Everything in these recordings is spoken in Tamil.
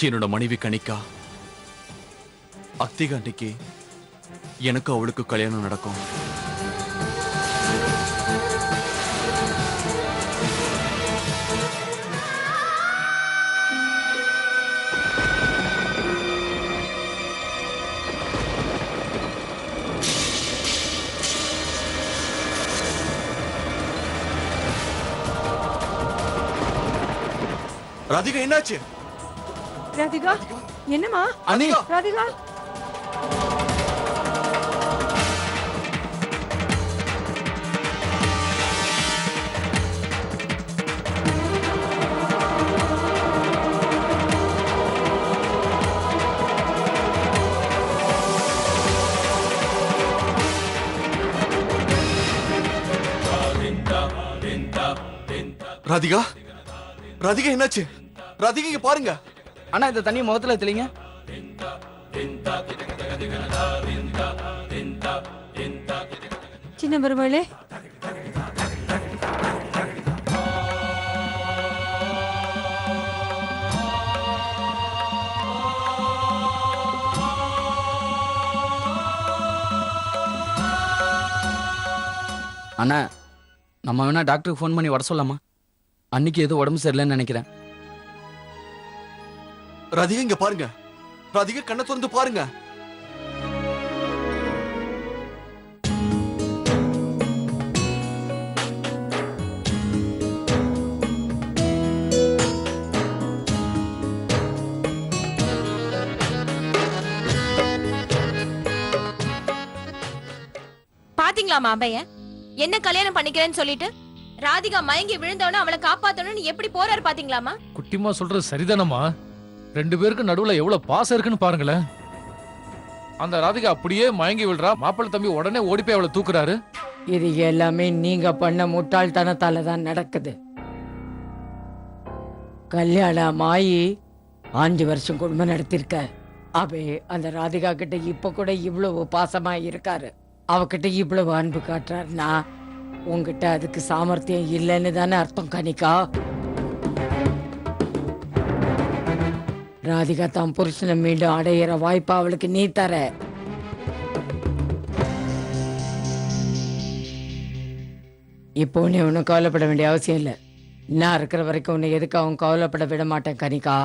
என்னோட மனைவி கணிக்கா. அத்திகா அன்னைக்கு எனக்கு அவளுக்கு கல்யாணம் நடக்கும். ராதிகா என்னாச்சு? ராதிகா என்னம்மா? அனி ராதிகா ராதிகா ராதிகா என்னாச்சு? ராதிகா இங்க பாருங்க. அண்ணா இந்த தண்ணி முகத்துல தெளிங்க. சின்ன மருமகளே, அண்ணா நம்ம வேணா டாக்டருக்கு ஃபோன் பண்ணி வர சொல்லலாமா? அன்னைக்கு ஏதோ உடம்பு சரியில்லைன்னு நினைக்கிறேன். ராதிகா இங்க பாருங்க. ராதிகா கண்ணை திறந்து பாருங்க. பாத்தீங்களா மாபைய என்ன கல்யாணம் பண்ணிக்கிறேன்னு சொல்லிட்டு ராதிகா மயங்கி விழுந்தவன அவளை காப்பாத்தணும்னு எப்படி போறாரு பாத்தீங்களாமா? குட்டிமா சொல்றது சரிதானம்மா. 2 பேருக்கு நடுவுல எவ்வளவு பாசம் இருக்குன்னு பாருங்களேன். அந்த ராதிகா அப்படியே மயங்கி விழுறா. மாப்பிள்ளை தம்பி உடனே ஓடி போய் அவளை தூக்குறாரு. இது எல்லாமே நீங்க பண்ண முட்டாள்தனத்தால தான் நடக்குது. கல்யாணம் ஆகி 5 வருஷம் குடும்பம் நடத்திருக்க. அபே அந்த ராதிகா கிட்ட இப்ப கூட இவ்வளவு பாசமா இருக்காரு. அவகிட்ட இவ்வளவு அன்பு காட்டுறாருன்னா உங்ககிட்ட அதுக்கு சாமர்த்தியம் இல்லைன்னு தானே அர்த்தம் கனிகா. ராதிகா தான் புருஷனை மீண்டும் அடையிற வாய்ப்பா அவளுக்கு நீ தர. இப்போ நீ ஒன்னும் கவலைப்பட வேண்டிய அவசியம் இல்லை. நான் இருக்கிற வரைக்கும் உன்னை எதுக்கு அவன் கவலைப்பட விட மாட்டேன் கனிகா.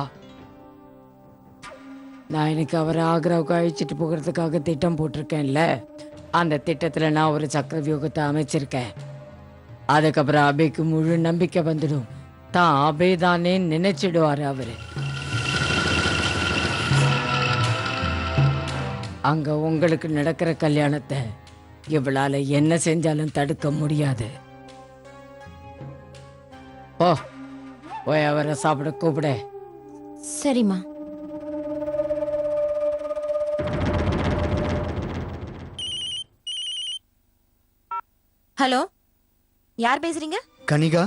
நான் இன்னைக்கு அவரை ஆக்ராவுக்கு அழிச்சிட்டு போகிறதுக்காக திட்டம் போட்டிருக்கேன்ல. அந்த திட்டத்துல நான் ஒரு சக்கர வியூகத்தை அமைச்சிருக்கேன். அதுக்கப்புறம் அபேக்கு முழு நம்பிக்கை வந்துடும். தான் அபே தானே நினைச்சிடுவாரு அவரு. அங்க உங்களுக்கு நடக்கிற கல்யாணத்தை இவளால என்ன செஞ்சாலும் தடுக்க முடியாது. ஓ போய் அவரை சாப்பிட கூப்பிட. சரிம்மா. ஹலோ, யார் பேசுறீங்க? கனிகா,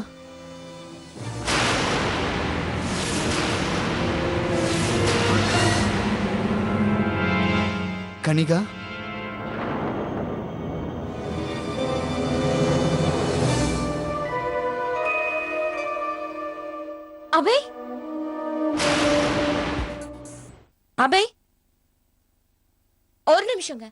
கனிகா, அபே, அபே, ஒரு நிமிஷங்க.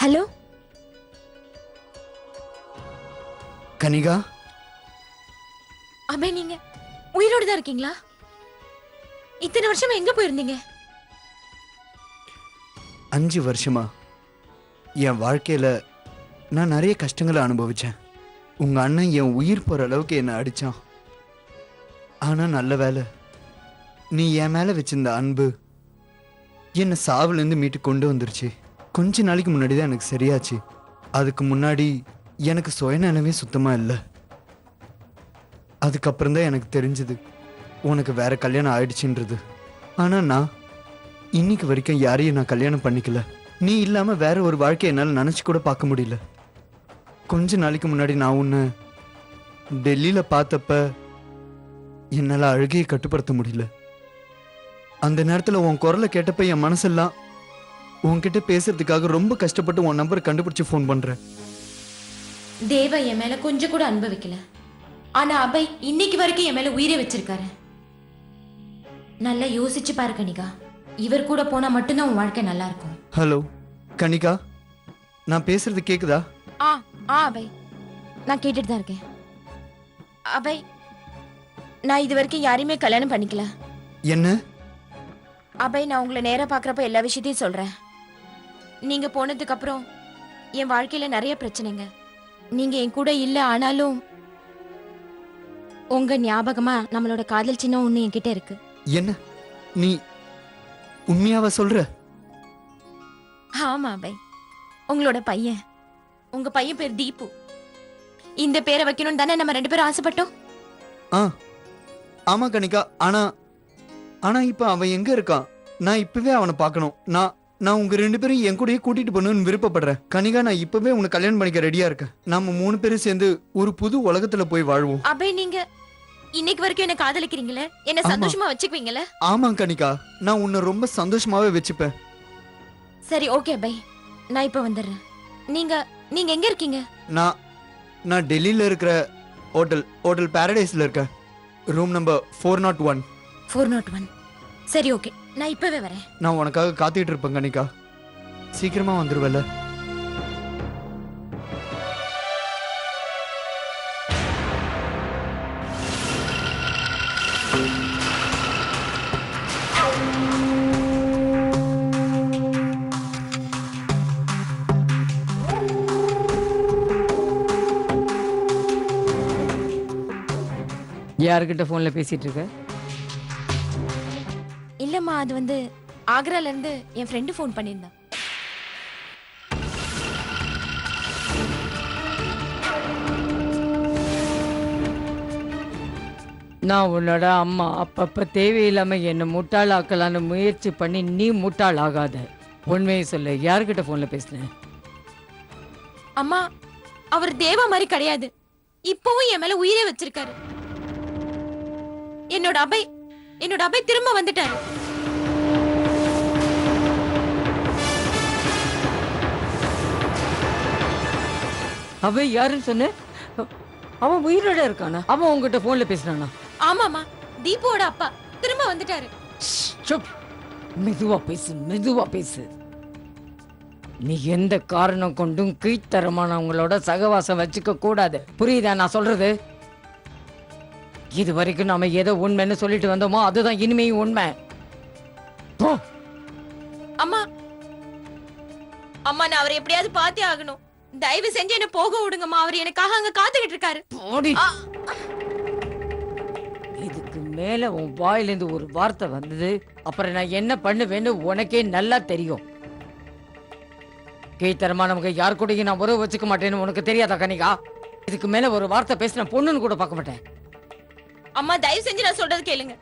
ஹலோ கனிகா. அபே, நீங்க உயிரோடு தான் இருக்கீங்களா? இத்தனை வருஷமா எங்க போயிருந்தீங்க? 5 வருஷமா என் வாழ்க்கையில நான் நிறைய கஷ்டங்களை அனுபவிச்சேன். உங்க அண்ணன் என் உயிர் போற அளவுக்கு என்னை அடிச்சான். ஆனா நல்ல வேலை, நீ என் மேல வச்சிருந்த அன்பு என்னை சாவுல இருந்து மீட்டு கொண்டு வந்துருச்சு. கொஞ்ச நாளைக்கு முன்னாடி தான் எனக்கு சரியாச்சு. அதுக்கு முன்னாடி எனக்கு சுயநலமே சுத்தமா இல்லை. அதுக்கப்புறம் தான் எனக்கு தெரிஞ்சது உனக்கு வேற கல்யாணம் ஆயிடுச்சுன்றது. ஆனா நான் இன்னைக்கு வரைக்கும் யாரையும் நான் கல்யாணம் பண்ணிக்கல. நீ இல்லாம வேற ஒரு வாழ்க்கையை என்னால் நினைச்சு கூட பார்க்க முடியல. கொஞ்ச நாளைக்கு முன்னாடி நான் உன்னை டெல்லியில பார்த்தப்ப என்னால அழுகையை கட்டுப்படுத்த முடியல. அந்த நேரத்துல உன் குரலை கேட்டப்ப என் மனசெல்லாம் உன்கிட்ட பேசுறதுக்காக ரொம்ப கஷ்டப்பட்டு உன் நம்பர் கண்டுபிடிச்சு ஃபோன் பண்றேன். தேவா என் மேல கொஞ்சம் கூட அனுபவிக்கல. ஆனா அபய் இன்னைக்கு வரைக்கும் என் மேல உயிரை வச்சிருக்காரு. நல்லா யோசிச்சு பாரு கனிகா. இவர் கூட போனா மட்டும்தான் உன் வாழ்க்கை நல்லா இருக்கும். ஹலோ கனிகா, நான் பேசுறது கேக்குதா? ஆ அபய், நான் கேட்டுட்டு தான் இருக்கேன். அபய், நான் இது வரைக்கும் யாரையுமே கல்யாணம் பண்ணிக்கல. என்ன? அபய், நான் உங்களை நேரா பாக்குறப்ப எல்லா விஷயத்தையும் சொல்றேன். நீங்க போனதுக்கு அப்புறம் என் வாழ்க்கையில நிறைய பிரச்சனைங்க. நீங்க என் கூட இல்ல, ஆனாலும் உங்க ஞாபகமா நம்மளோட காதல் சின்னம் ஒண்ணு என்கிட்ட இருக்கு. என்ன நீ உண்மையாவா சொல்ற? ஆமா அபய், உங்களோட பையன், உங்க பையன் பேர் தீபு. இந்த பேரை வைக்கணும்னு தானே நம்ம 2 பேரும் ஆசைப்பட்டோம். ஆ ஆமா கனிகா. ஆனா ஆனா இப்ப அவன் எங்க இருக்கான்? நான் இப்பவே அவனை பார்க்கணும். நான் உங்க 2 பேரும் என் கூடயே கூட்டிட்டு போகணும்னு விருப்பப்படுறேன். கனிகா, நான் இப்பவே உனக்கு கல்யாணம் பண்ணிக்க ரெடியா இருக்கேன். நாம 3 பேரும் சேர்ந்து ஒரு புது உலகத்துல போய் வாழ்வோம். அபய், நீங்க இன்னைக்கு வரைக்கும் என்ன காதலிக்கிறீங்களே, என்ன ஆமா. சந்தோஷமா வச்சுக்குவீங்களே? ஆமா கனிகா, நான் உன்னை ரொம்ப சந்தோஷமாவே வச்சுப்பேன். சரி, ஓகே அபய், நான் இப்ப வந்துடுறேன். நீங்க நீங்க எங்க இருக்கீங்க? நான் டெல்லியில இருக்கிற ஹோட்டல் பாரடைஸ்ல இருக்கேன். Room number 401. 401. சரி, ஓகே, நான் இப்பவே வரேன். நான் உனக்காக காத்துட்டு இருப்பேன் கனிகா. சீக்கிரமா வந்துருவல? யாருக்கிட்ட ஃபோனில் பேசிகிட்டு இருக்க? இல்லம்மா, அது வந்து ஆக்ரால இருந்து என் ஃப்ரெண்டு ஃபோன் பண்ணியிருந்தான். நான் உன்னோட அம்மா. அப்பப்போ தேவையில்லாமல் என்னை முட்டாளாக்கலான்னு முயற்சி பண்ணி நீ முட்டாள் ஆகாத. உண்மையை சொல்லு, யாருக்கிட்ட ஃபோனில் பேசினேன்? அம்மா, அவர் தேவா மாதிரி கிடையாது. இப்பவும் என் மேல உயிரே வச்சிருக்காரு. என்னோட அபய் திரும்ப வந்துட்டாரு. அவன் யாருன்னு சொன்ன? அவன் உயிரோட இருக்கானா? அவன் உங்ககிட்ட ஃபோன்ல பேசுறானா? ஆமாமா, தீபுவோட அப்பா திரும்ப வந்துட்டாரு. சுப், மெதுவா பேசு, மெதுவா பேசு. நீ எந்த காரணம் கொண்டும் கீழ்த்தரமானவங்களோட சகவாசம் வச்சுக்க கூடாது. புரியுதா நான் சொல்றது? இது வரைக்கும் நாம ஏதோ உண்மைன்னு சொல்லிட்டு வந்தோமோ அதுதான் இனிமையும் உண்மை. போ. அம்மா, நான் அவரை எப்படியாவது பார்த்தே ஆகணும். தயவு செஞ்சு என்ன போக விடுங்கம்மா. அவர் எனக்காக அங்க காத்துக்கிட்டு இருக்காரு. போடி. இதுக்கு மேல உன் வாயிலிருந்து ஒரு வார்த்தை வந்தது, அப்புறம் நான் என்ன பண்ணுவேன்னு உனக்கே நல்லா தெரியும். கீழ்த்தரமானவங்க யார் கூடயும் நான் உறவு வச்சுக்க மாட்டேன்னு உனக்கு தெரியாதா கனிகா? இதுக்கு மேல ஒரு வார்த்தை பேசின பொண்ணுன்னு கூட பார்க்க மாட்டேன். அம்மா, தயவு செஞ்சு நான் சொல்றது கேளுங்க.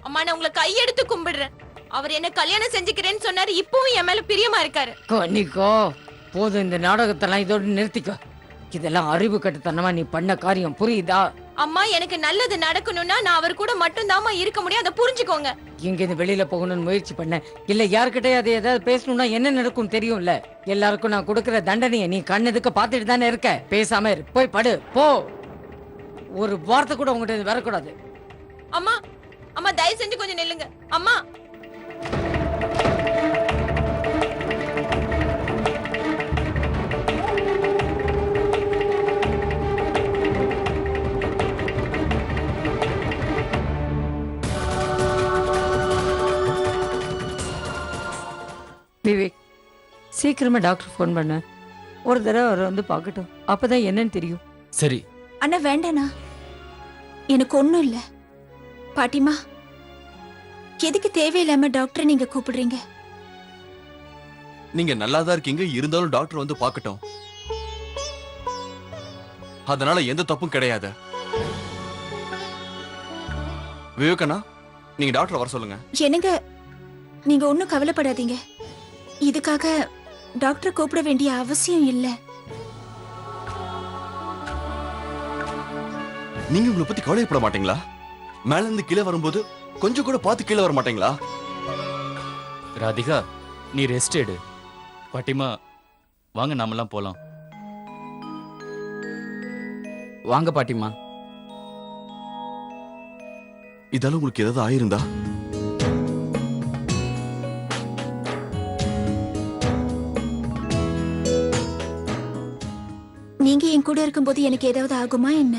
அம்மா, நான் உங்களை கையெடுத்து கும்பிடுறேன். அவர் என்ன கல்யாணம் செஞ்சுக்கிறேன்னு சொன்னாரு. இப்பவும் என் மேல பிரியமா இருக்காரு. கனிகா, போதும், இந்த நாடகத்தெல்லாம் இதோட நிறுத்திக்கோ. இதெல்லாம் அறிவு கட்டுத்தனமா நீ பண்ண காரியம், புரியுதா? அம்மா, எனக்கு நல்லது நடக்கணும்னா நான் அவர் கூட மட்டும் தாமா இருக்க முடியும். அதை புரிஞ்சுக்கோங்க. இங்க இருந்து வெளியில போகணும்னு முயற்சி பண்ண இல்ல யாருக்கிட்டே அதை ஏதாவது பேசணும்னா என்ன நடக்கும் தெரியும்ல. எல்லாருக்கும் நான் கொடுக்கிற தண்டனையை நீ கண்ணெதுக்க பாத்துட்டு தானே இருக்க. பேசாம இரு, போய் படு, போ. ஒரு வார்த்தை கூட உங்ககிட்ட வரக்கூடாது. அம்மா, தயவு செஞ்சு கொஞ்சம் நில்லுங்க. அம்மா, விவேக், சீக்கிரமா டாக்டர் ஃபோன் பண்ண. ஒரு தடவை அவர் வந்து பார்க்கட்டும், அப்பதான் என்னன்னு தெரியும். சரி. அண்ணா வேண்டாண்ணா, எனக்கு ஒண்ணும் இல்ல. பாட்டிமா, எதுக்கு தேவையில்லாம டாக்டர் நீங்க கூப்பிடுறீங்க? நீங்க நல்லாதான் இருக்கீங்க, இருந்தாலும் டாக்டர் வந்து பார்க்கட்டும். அதனால எந்த தப்பும் கிடையாது. விவேகண்ணா, நீங்க டாக்டர் வர சொல்லுங்க. என்னங்க, நீங்க ஒண்ணும் கவலைப்படாதீங்க. இதுக்காக டாக்டர் கூப்பிட வேண்டிய அவசியம் இல்ல. நீங்க உங்களை பத்தி கவலைப்பட மாட்டீங்களா? மேல இருந்து கீழே வரும்போது கொஞ்சம் கூட பார்த்து கீழே வர மாட்டீங்களா? ராதிகா நீ ரெஸ்ட் எடு. பாட்டிமா வாங்க நாமெல்லாம் போலாம். வாங்க பாட்டிமா. இதால உங்களுக்கு ஏதாவது ஆயிருந்தா? நீங்க என் கூட இருக்கும்போது எனக்கு ஏதாவது ஆகுமா என்ன?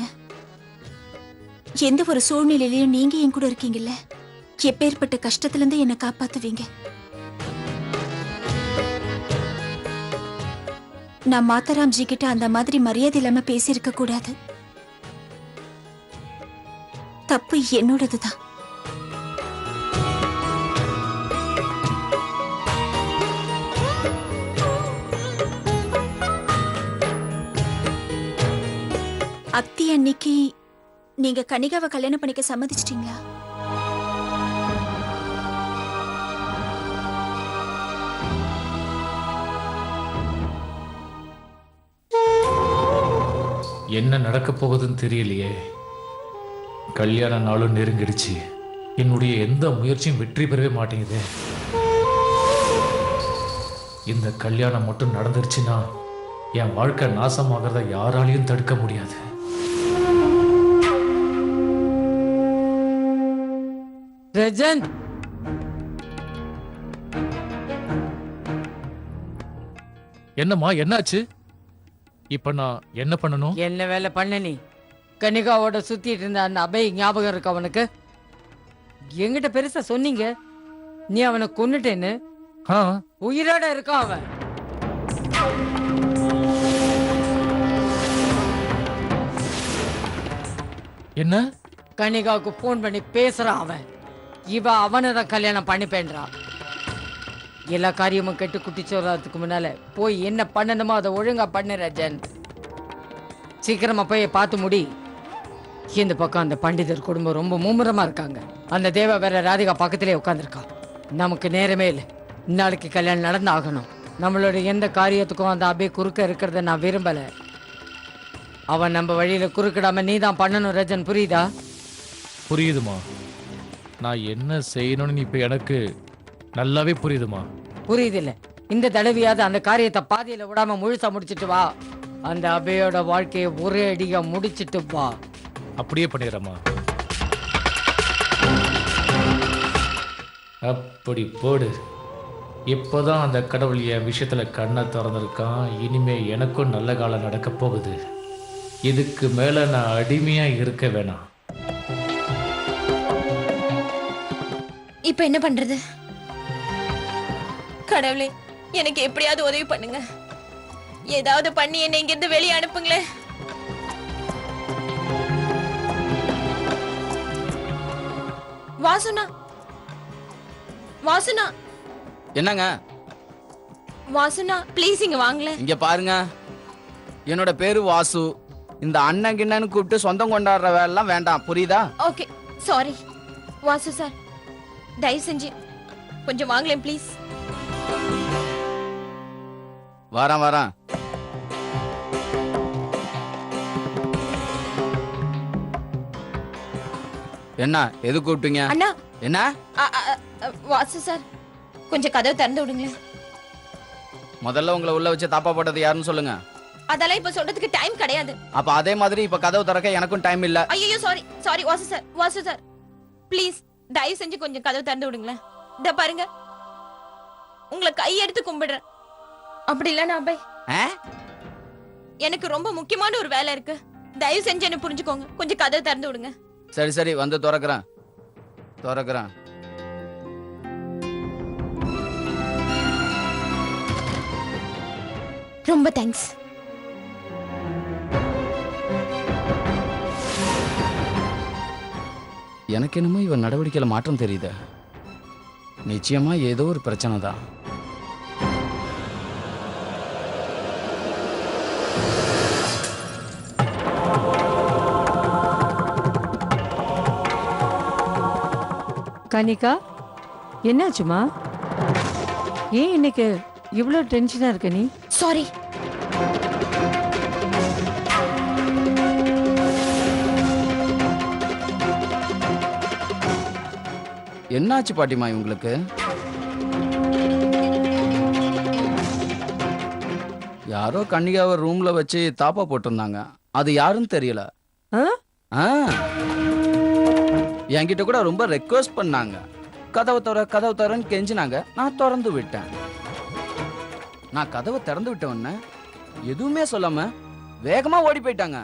எந்த ஒரு சூழ்நிலையிலயும் நீங்க என் கூட இருக்கீங்கல்ல, எப்பேற்பட்ட கஷ்டத்துல இருந்து என்னை காப்பாத்துவீங்க. நான் மாத்தாராம்ஜி கிட்ட அந்த மாதிரி மரியாதை இல்லாம பேசியிருக்க கூடாது. தப்பு என்னோடதுதான். அத்தி அன்னைக்கு நீங்க கனிகாவை கல்யாணம் பண்ணிக்க சம்மதிச்சிட்டீங்களா? என்ன நடக்க போகுதுன்னு தெரியலையே. கல்யாண நாளும் நெருங்கிடுச்சு. என்னுடைய எந்த முயற்சியும் வெற்றி பெறவே மாட்டேங்குது. இந்த கல்யாணம் மட்டும் நடந்துருச்சுன்னா என் வாழ்க்கை நாசமாகிறத யாராலையும் தடுக்க முடியாது. ரஜன், என்னம்மா என்னாச்சு? இப்ப நான் என்ன பண்ணணும்? என்ன வேலை பண்ண நீ? கனிகாவோட சுத்திட்டு இருந்த அந்த அபய் ஞாபகம் இருக்கு அவனுக்கு? என்கிட்ட பெருசா சொன்னீங்க நீ அவனை கொன்னுட்டேன்னு. ஆ, உயிரோட இருக்கான் அவன். என்ன? கனிகாவுக்கு போன் பண்ணி பேசுறான் அவன். இவ அவனை தான் கல்யாணம் பண்ணிப்பேன்றான். எல்லா காரியமும் கெட்டு குட்டிச்சோறதுக்கு முன்னால போய் என்ன பண்ணணுமோ அதை ஒழுங்கா பண்ணு ரஜன். சீக்கிரமா போய் பார்த்து முடி. இந்த பக்கம் அந்த பண்டிதர் குடும்பம் ரொம்ப மும்முரமா இருக்காங்க. அந்த தேவ வேற ராதிகா பக்கத்திலே உட்காந்துருக்கான். நமக்கு நேரமே இல்லை. நாளைக்கு கல்யாணம் நடந்து ஆகணும். நம்மளோட எந்த காரியத்துக்கும் அந்த அபே குறுக்க இருக்கிறத நான் விரும்பல. அவன் நம்ம வழியில குறுக்கிடாம நீ தான் பண்ணணும் ரஜன், புரியுதா? புரியுதுமா. நான் என்ன செய்யணும்னு இப்ப எனக்கு நல்லாவே புரியுதுமா. புரியுது இல்ல? இந்த தடவையாவது அந்த காரியத்தை பாதியில விடாம முழுசா முடிச்சிட்டு வா. அந்த அபையோட வாழ்க்கையை ஒரே அடியா முடிச்சிட்டு வா. அப்படியே பண்ணிடுறேம்மா. அப்படி போடு. இப்போதான் அந்த கடவுள் என் விஷயத்துல கண்ணை திறந்திருக்கான். இனிமே எனக்கும் நல்ல காலம் நடக்க போகுது. இதுக்கு மேல நான் அடிமையா இருக்க வேணாம். இப்ப என்ன பண்றது? கடவுளே, எனக்கு எப்படியாவது உதவி பண்ணுங்க. ஏதாவது பண்ணி என்ன இங்கிருந்து வெளியே அனுப்புங்களேன். வாசுனா, வாசுனா, என்னங்க? வாசுனா ப்ளீஸ் இங்க வாங்களேன். இங்க பாருங்க, என்னோட பேரு வாசு. இந்த அண்ணன் கிண்ணன்னு கூப்பிட்டு சொந்தம் கொண்டாடுற வேலைலாம் வேண்டாம், புரியுதா? Okay, sorry. வாசு சார், தயவு செஞ்சு கொஞ்சம் வாங்களேன் ப்ளீஸ். வரேன் வரேன். என்ன எது கூப்பிட்டீங்க? அண்ணா. என்ன? வாசு சார், கொஞ்சம் கதவை திறந்து விடுங்களேன். முதல்ல உங்களை உள்ள வச்சு தாப்பா போட்டது யாருன்னு சொல்லுங்க. அதெல்லாம் இப்ப சொல்றதுக்கு டைம் கிடையாது. அப்ப அதே மாதிரி இப்ப கதவு திறக்க எனக்கும் டைம் இல்ல. ஐயோ sorry sorry Vasu sir, Vasu sir please தயவு செஞ்சு கொஞ்சம் கதவு திறந்து விடுங்களேன். இத பாருங்க, உங்களை கை எடுத்து கும்பிடுறேன். அப்படி இல்ல நான் போய் எனக்கு ரொம்ப முக்கியமான ஒரு வேலை இருக்கு. தயவு செஞ்சு என்ன புரிஞ்சுக்கோங்க. கொஞ்சம் கதவு திறந்து விடுங்க. சரி சரி, வந்து திறக்கிறேன் திறக்கிறேன். ரொம்ப தேங்க்ஸ். எனக்கு என்னமோ இவன் நடவடிக்கையில மாற்றம் தெரியுது. நிச்சயமா ஏதோ ஒரு பிரச்சனை தான். கனிகா, என்னாச்சுமா? ஏன் இன்னைக்கு இவ்வளோ டென்ஷனா இருக்க நீ? சாரி. என்னாச்சு பாட்டிமா உங்களுக்கு? யாரோ கன்னிகாவை ரூம்ல வச்சு தாப்பா போட்டிருந்தாங்க. அது யாருன்னு தெரியல. ஆ? ஆ. என்கிட்ட கூட ரொம்ப ரெக்வஸ்ட் பண்ணாங்க. கதவை தரன்னு கெஞ்சினாங்க. நான் திறந்து விட்டேன். நான் கதவை திறந்து விட்ட உடனே எதுவுமே சொல்லாம வேகமா ஓடி போயிட்டாங்க.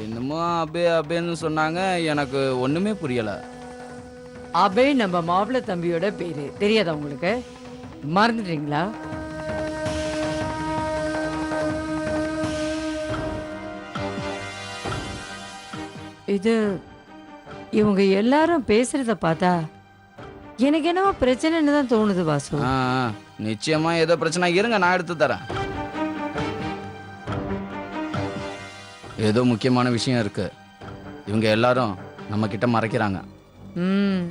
என்னமோ அபேன்னு சொன்னாங்க. எனக்கு ஒண்ணுமே புரியல. அபே நம்ம மாப்பிள்ளை தம்பியோட பேரு தெரியாதா உங்களுக்கு? மறந்துட்டீங்களா? இது இவங்க எல்லாரும் பேசுறத பார்த்தா எனக்கு என்னவோ பிரச்சனைன்னு தான் தோணுது வாசு. ஆ, நிச்சயமா ஏதோ பிரச்சனை. இருங்க, நான் எடுத்து தரேன். ஏதோ முக்கியமான விஷயம் இருக்கு. இவங்க எல்லாரும் நம்ம கிட்ட மறைக்கிறாங்க. ம்.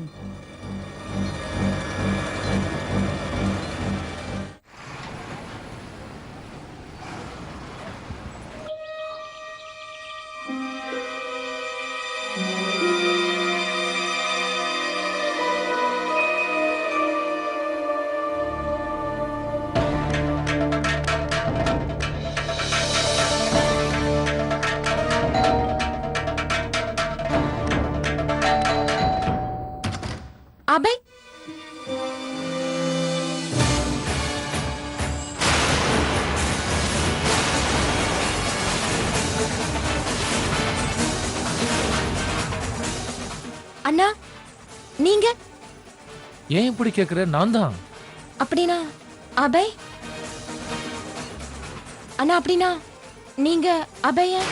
அபய், அண்ணா நீங்க ஏன் இப்படி கேக்குற? நான் தான். அப்படின்னா அபய் அண்ணா, அப்படின்னா நீங்க அபய?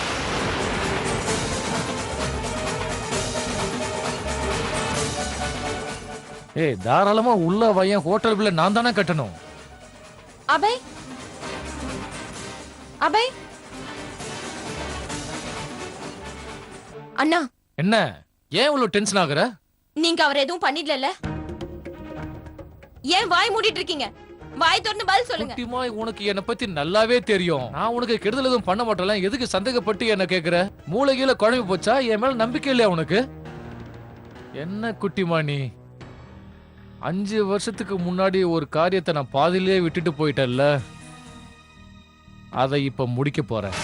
ஏய், தாராளமா உள்ள வையன். ஹோட்டல் பில்ல நான் தானே கட்டணும். அபய், அபய் அண்ணா, என்ன ஏன் இவ்வளவு டென்ஷன் ஆகுற? நீங்க அவர் எதுவும் பண்ணிடல? ஏன் வாய் மூடிட்டு இருக்கீங்க? வாய் திறந்து பதில் சொல்லுங்க. குட்டிமாய், உனக்கு என்ன பத்தி நல்லாவே தெரியும். நான் உனக்கு கெடுதல் எதுவும் பண்ண மாட்டேன்ல. எதுக்கு சந்தேகப்பட்டு என்ன கேக்குற? மூளைகீழ குழம்பு போச்சா? என் மேல நம்பிக்கை இல்லையா உனக்கு? என்ன குட்டிமா நீ? 5 வருஷத்துக்கு முன்னாடி ஒரு காரியத்தை நான் பாதியிலே விட்டுட்டு போயிட்டேன்ல, அதை இப்ப முடிக்க போறேன்.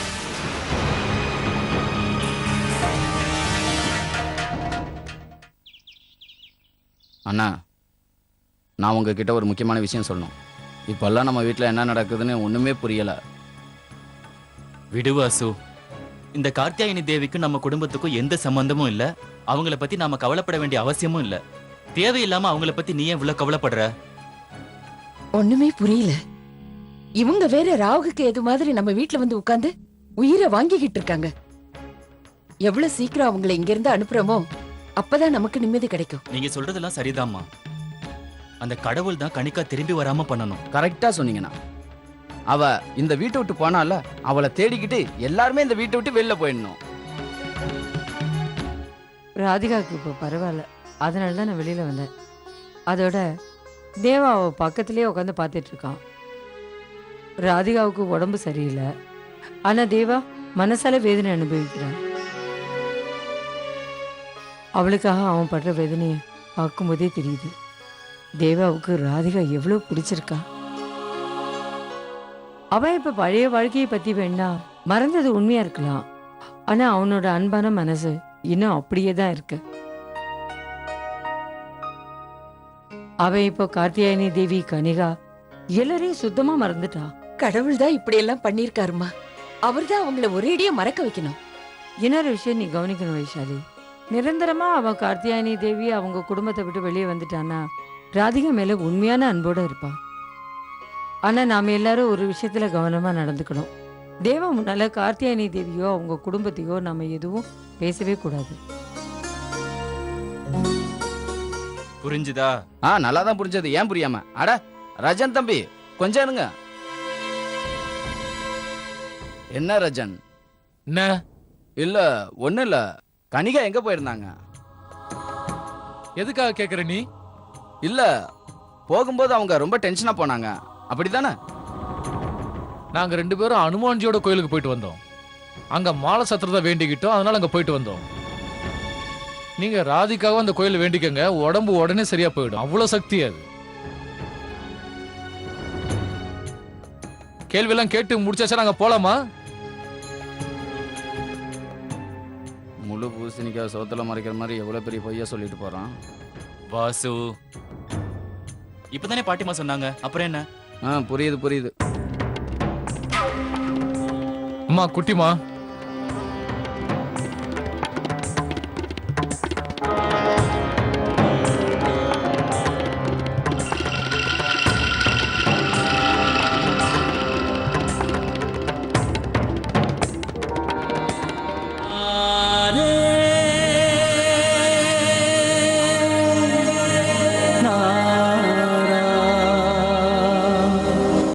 அண்ணா, நான் உங்ககிட்ட ஒரு முக்கியமான விஷயம் சொல்லணும். இப்பெல்லாம் நம்ம வீட்டில் என்ன நடக்குதுன்னு ஒண்ணுமே புரியல. விடுவாசு, இந்த கார்த்தியாயினி தேவிக்கும் நம்ம குடும்பத்துக்கும் எந்த சம்பந்தமும் இல்ல. அவங்கள பத்தி நாம கவலைப்பட வேண்டிய அவசியமும் இல்ல. தேவையில்லாம அவங்கள பத்தி நீ ஏன் இவ்வளவு கவலைப்படுற? ஒண்ணுமே புரியல. இவங்க வேற ராவுக்கு எது மாதிரி நம்ம வீட்ல வந்து உட்கார்ந்து உயிரை வாங்கிக்கிட்டு இருக்காங்க. எவ்வளவு சீக்கிரம் அவங்கள இங்க இருந்து அனுப்புறோமோ அப்பதான் நமக்கு நிம்மதி கிடைக்கும். நீங்க சொல்றதெல்லாம் சரிதாம்மா. அந்த கடவுள் தான் கணிக்கா திரும்பி வராம பண்ணணும். கரெக்டா சொன்னீங்கண்ணா. அவ இந்த வீட்டை விட்டு போனால அவளை தேடிக்கிட்டு எல்லாருமே இந்த வீட்டை விட்டு வெளில போயிடணும். ராதிகாவுக்கு இப்போ பரவாயில்ல, அதனால தான் நான் வெளியில வந்தேன். அதோட தேவா அவ பக்கத்துலேயே உட்காந்து பார்த்துட்டு இருக்கான். ராதிகாவுக்கு உடம்பு சரியில்லை, ஆனா தேவா மனசால வேதனை அனுபவிக்கிறான். அவளுக்காக அவன் படுற வேதனையை பார்க்கும்போதே தெரியுது தேவாவுக்கு ராதிகா எவ்வளவு பிடிச்சிருக்கா. அவன் இப்ப பழைய வாழ்க்கையை பத்தி வேணா மறந்தது உண்மையா இருக்கலாம், ஆனா அவனோட அன்பான மனசு இன்னும் அப்படியே தான் இருக்கு. அவன் இப்போ கார்த்தியாயினி தேவி, கனிகா எல்லாரையும் சுத்தமா மறந்துட்டா. கடவுள் தான் இப்படி எல்லாம் பண்ணிருக்காருமா. அவர்தான் அவங்கள ஒரேடியா மறக்க வைக்கணும். இன்னொரு விஷயம் நீ கவனிக்கணும் வைஷாலி. நிரந்தரமா அவன் கார்த்தியாயினி தேவி அவங்க குடும்பத்தை விட்டு வெளியே வந்துட்டான்னா ராதிகா மேல உண்மையான அன்போட இருப்பா. ஆனா நாம எல்லாரும் ஒரு விஷயத்துல கவனமா நடந்துக்கணும். தேவா முன்னால கார்த்தியாயினி தேவியோ அவங்க குடும்பத்தையோ நாம எதுவும் பேசவே கூடாது. புரிஞ்சுதா? நல்லா தான் புரிஞ்சது. ஏன் புரியாம? அட ரஜன் தம்பி, கொஞ்சம் இருங்க. என்ன ரஜன்? என்ன? இல்ல ஒண்ணு இல்ல. கனிகா எங்க போயிருந்தாங்க? எதுக்காக கேக்குற நீ? இல்ல, போகும்போது அவங்க ரொம்ப டென்ஷனா போனாங்க, அப்படித்தானே? நாங்க 2 பேரும் அனுமான்ஜியோட கோயிலுக்கு போயிட்டு வந்தோம். அங்க மாலை சத்திரத்தை வேண்டிக்கிட்டோம், அதனால அங்க போயிட்டு வந்தோம். நீங்க ராதிகாவும் அந்த கோயில வேண்டிக்கங்க, உடம்பு உடனே சரியா போயிடும். அவ்வளவு சக்தி அது. கேள்வி எல்லாம் கேட்டு முடிச்சாச்சா நாங்க போலாமா? முழு பூசணிக்காய் சோத்துல மறைக்கிற மாதிரி எவ்வளவு பெரிய பொய்யா சொல்லிட்டு போறான். வாசு, இப்பதானே பாட்டிமா சொன்னாங்க, அப்புறம் என்ன? புரியுது புரியுது. அம்மா குட்டிமா